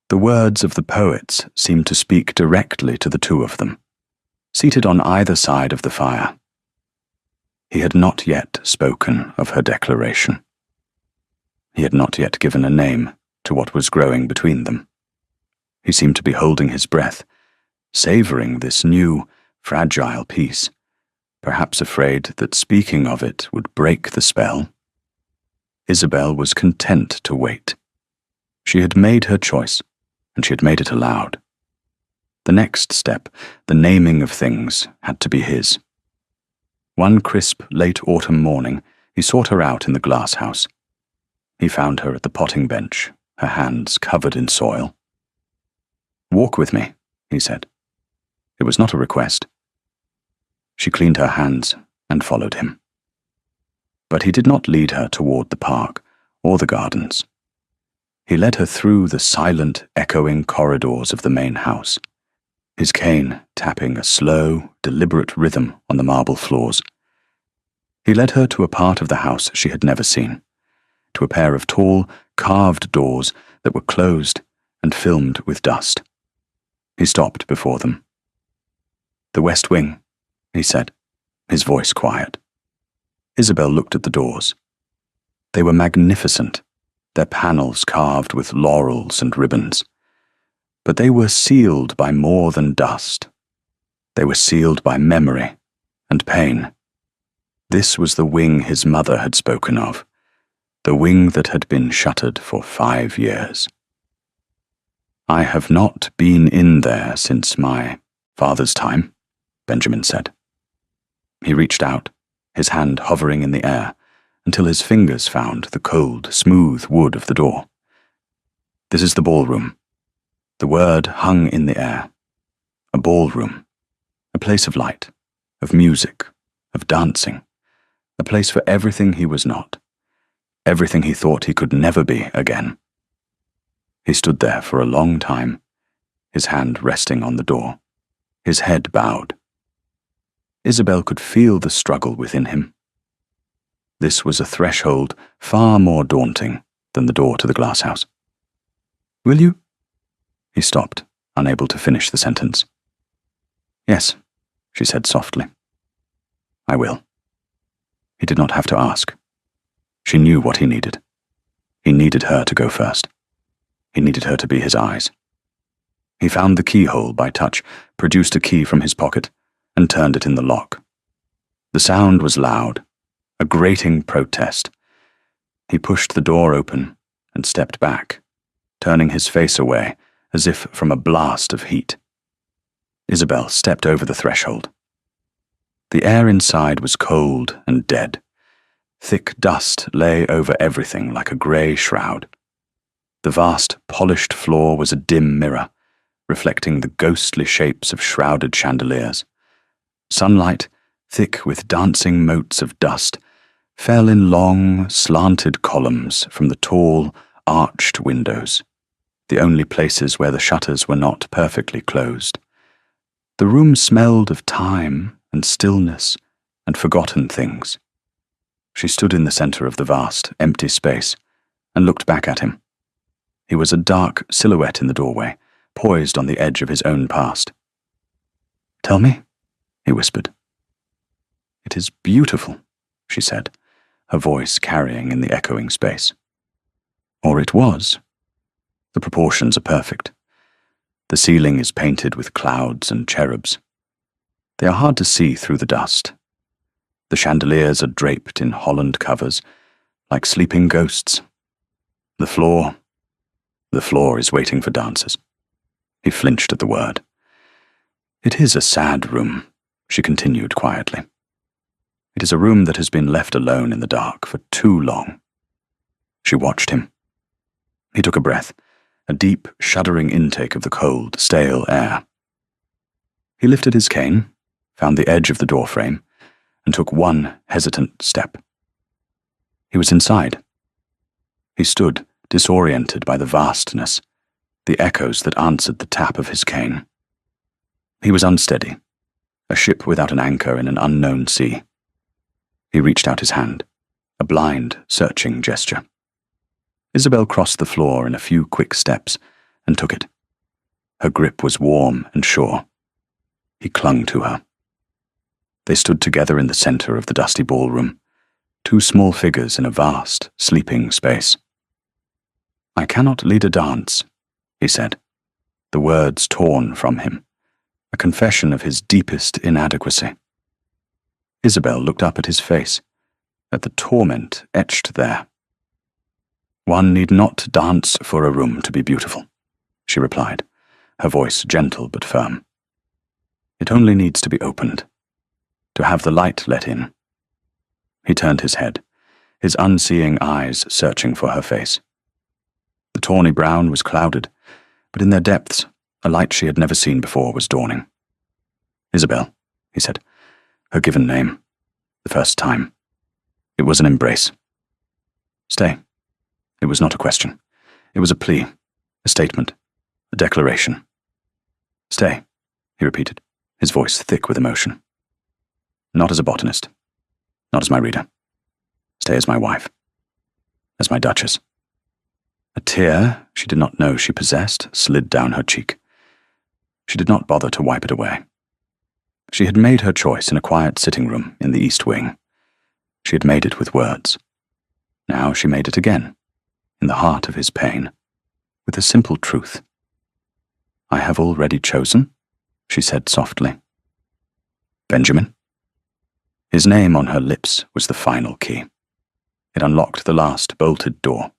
the words of the poets seemed to speak directly to the two of them, seated on either side of the fire. He had not yet spoken of her declaration. He had not yet given a name to what was growing between them. He seemed to be holding his breath, savouring this new, fragile peace, perhaps afraid that speaking of it would break the spell. Isabel was content to wait. She had made her choice, and she had made it aloud. The next step, the naming of things, had to be his. One crisp, late autumn morning, he sought her out in the glass house. He found her at the potting bench, her hands covered in soil. "Walk with me," he said. It was not a request. She cleaned her hands and followed him. But he did not lead her toward the park or the gardens. He led her through the silent, echoing corridors of the main house, his cane tapping a slow, deliberate rhythm on the marble floors. He led her to a part of the house she had never seen, to a pair of tall, carved doors that were closed and filmed with dust. He stopped before them. "The West Wing," he said, his voice quiet. Isabel looked at the doors. They were magnificent, their panels carved with laurels and ribbons. But they were sealed by more than dust. They were sealed by memory and pain. This was the wing his mother had spoken of, the wing that had been shuttered for 5 years. "I have not been in there since my father's time," Benjamin said. He reached out, his hand hovering in the air, until his fingers found the cold, smooth wood of the door. "This is the ballroom." The word hung in the air. A ballroom, a place of light, of music, of dancing, a place for everything he was not, everything he thought he could never be again. He stood there for a long time, his hand resting on the door, his head bowed. Isabel could feel the struggle within him. This was a threshold far more daunting than the door to the glass house. "Will you?" He stopped, unable to finish the sentence. "Yes," she said softly. "I will." He did not have to ask. She knew what he needed. He needed her to go first. He needed her to be his eyes. He found the keyhole by touch, produced a key from his pocket, and turned it in the lock. The sound was loud, a grating protest. He pushed the door open and stepped back, turning his face away as if from a blast of heat. Isabel stepped over the threshold. The air inside was cold and dead. Thick dust lay over everything like a grey shroud. The vast, polished floor was a dim mirror, reflecting the ghostly shapes of shrouded chandeliers. Sunlight, thick with dancing motes of dust, fell in long, slanted columns from the tall, arched windows, the only places where the shutters were not perfectly closed. The room smelled of time and stillness and forgotten things. She stood in the center of the vast, empty space and looked back at him. He was a dark silhouette in the doorway, poised on the edge of his own past. "Tell me," he whispered. "It is beautiful," she said, her voice carrying in the echoing space. Or it was. The proportions are perfect. The ceiling is painted with clouds and cherubs. They are hard to see through the dust. The chandeliers are draped in holland covers, like sleeping ghosts. The floor is waiting for dancers. He flinched at the word. "It is a sad room," she continued quietly. "It is a room that has been left alone in the dark for too long." She watched him. He took a breath, a deep, shuddering intake of the cold, stale air. He lifted his cane, found the edge of the doorframe, and took one hesitant step. He was inside. He stood, disoriented by the vastness, the echoes that answered the tap of his cane. He was unsteady, a ship without an anchor in an unknown sea. He reached out his hand, a blind, searching gesture. Isabel crossed the floor in a few quick steps and took it. Her grip was warm and sure. He clung to her. They stood together in the center of the dusty ballroom, two small figures in a vast, sleeping space. "I cannot lead a dance," he said, the words torn from him, a confession of his deepest inadequacy. Isabel looked up at his face, at the torment etched there. "One need not dance for a room to be beautiful," she replied, her voice gentle but firm. "It only needs to be opened, to have the light let in." He turned his head, his unseeing eyes searching for her face. The tawny brown was clouded, but in their depths, a light she had never seen before was dawning. "Isabel," he said, her given name, the first time. It was an embrace. "Stay." It was not a question. It was a plea, a statement, a declaration. "Stay," he repeated, his voice thick with emotion. "Not as a botanist. Not as my reader. Stay as my wife. As my Duchess." A tear she did not know she possessed slid down her cheek. She did not bother to wipe it away. She had made her choice in a quiet sitting room in the East Wing. She had made it with words. Now she made it again, in the heart of his pain, with a simple truth. "I have already chosen," she said softly. "Benjamin?" His name on her lips was the final key. It unlocked the last bolted door.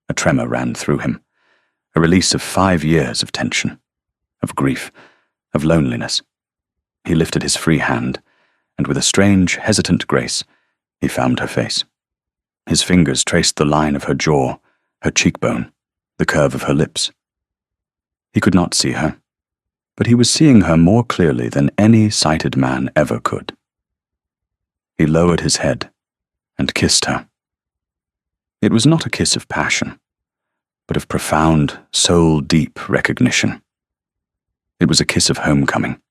A tremor ran through him, a release of 5 years of tension, of grief, of loneliness. He lifted his free hand, and with a strange, hesitant grace, he found her face. His fingers traced the line of her jaw, her cheekbone, the curve of her lips. He could not see her, but he was seeing her more clearly than any sighted man ever could. He lowered his head and kissed her. It was not a kiss of passion, but of profound, soul-deep recognition. It was a kiss of homecoming.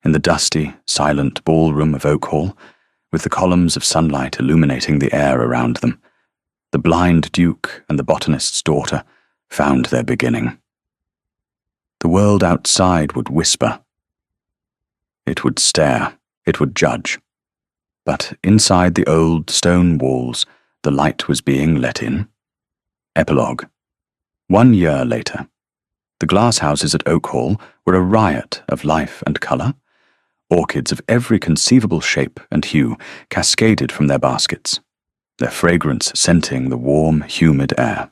In the dusty, silent ballroom of Oak Hall, with the columns of sunlight illuminating the air around them, the blind duke and the botanist's daughter found their beginning. The world outside would whisper. It would stare, it would judge. But inside the old stone walls, the light was being let in. Epilogue. 1 year later, the glass houses at Oak Hall were a riot of life and colour. Orchids of every conceivable shape and hue cascaded from their baskets, their fragrance scenting the warm, humid air.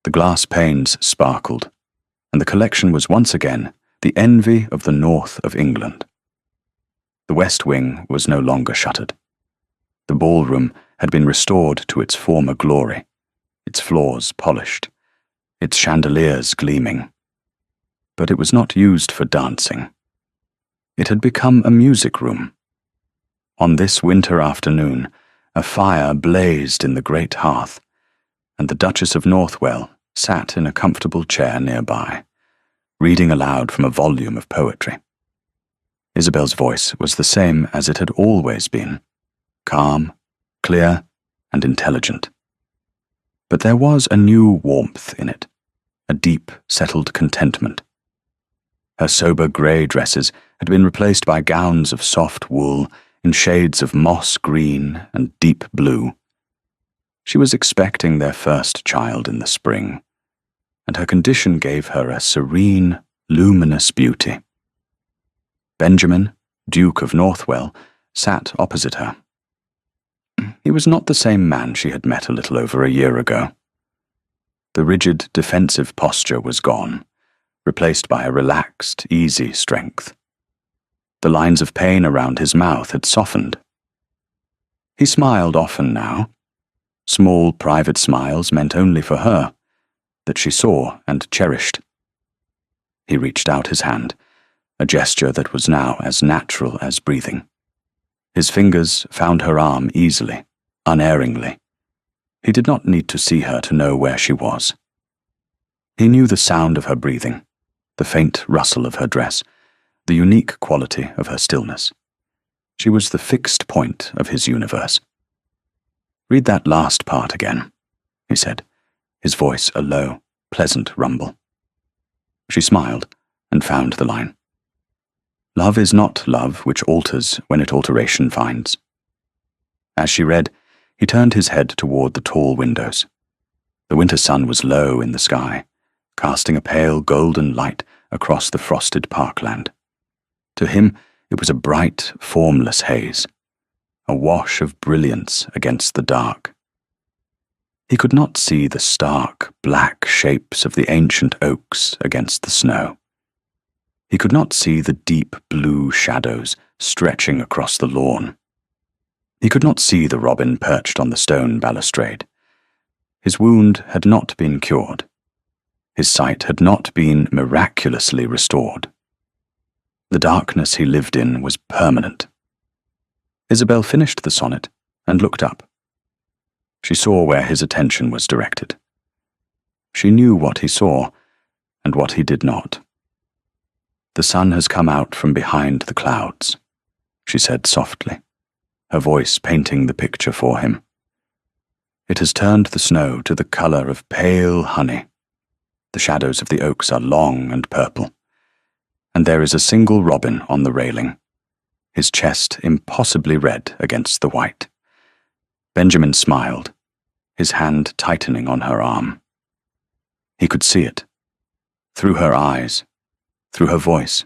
The glass panes sparkled, and the collection was once again the envy of the north of England. The west wing was no longer shuttered. The ballroom had been restored to its former glory, its floors polished, its chandeliers gleaming. But it was not used for dancing. It had become a music room. On this winter afternoon, a fire blazed in the great hearth, and the Duchess of Northwell sat in a comfortable chair nearby, reading aloud from a volume of poetry. Isabel's voice was the same as it had always been, calm, clear, and intelligent. But there was a new warmth in it, a deep, settled contentment. Her sober grey dresses had been replaced by gowns of soft wool in shades of moss green and deep blue. She was expecting their first child in the spring, and her condition gave her a serene, luminous beauty. Benjamin, Duke of Northwell, sat opposite her. He was not the same man she had met a little over a year ago. The rigid, defensive posture was gone, replaced by a relaxed, easy strength. The lines of pain around his mouth had softened. He smiled often now. Small, private smiles meant only for her, that she saw and cherished. He reached out his hand, a gesture that was now as natural as breathing. His fingers found her arm easily, unerringly. He did not need to see her to know where she was. He knew the sound of her breathing, the faint rustle of her dress, the unique quality of her stillness. She was the fixed point of his universe. "Read that last part again," he said, his voice a low, pleasant rumble. She smiled and found the line. "Love is not love which alters when it alteration finds." As she read, he turned his head toward the tall windows. The winter sun was low in the sky, casting a pale golden light across the frosted parkland. To him, it was a bright, formless haze, a wash of brilliance against the dark. He could not see the stark, black shapes of the ancient oaks against the snow. He could not see the deep blue shadows stretching across the lawn. He could not see the robin perched on the stone balustrade. His wound had not been cured. His sight had not been miraculously restored. The darkness he lived in was permanent. Isabel finished the sonnet and looked up. She saw where his attention was directed. She knew what he saw and what he did not. "The sun has come out from behind the clouds," she said softly, her voice painting the picture for him. "It has turned the snow to the color of pale honey. The shadows of the oaks are long and purple, and there is a single robin on the railing, his chest impossibly red against the white." Benjamin smiled, his hand tightening on her arm. He could see it, through her eyes, through her voice,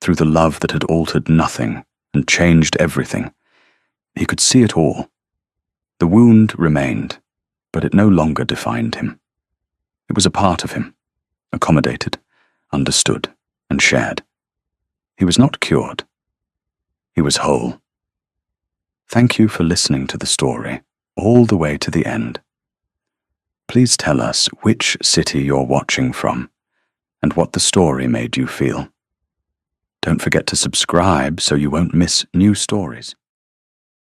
through the love that had altered nothing and changed everything. He could see it all. The wound remained, but it no longer defined him. It was a part of him, accommodated, understood, and shared. He was not cured. He was whole. Thank you for listening to the story all the way to the end. Please tell us which city you're watching from and what the story made you feel. Don't forget to subscribe so you won't miss new stories.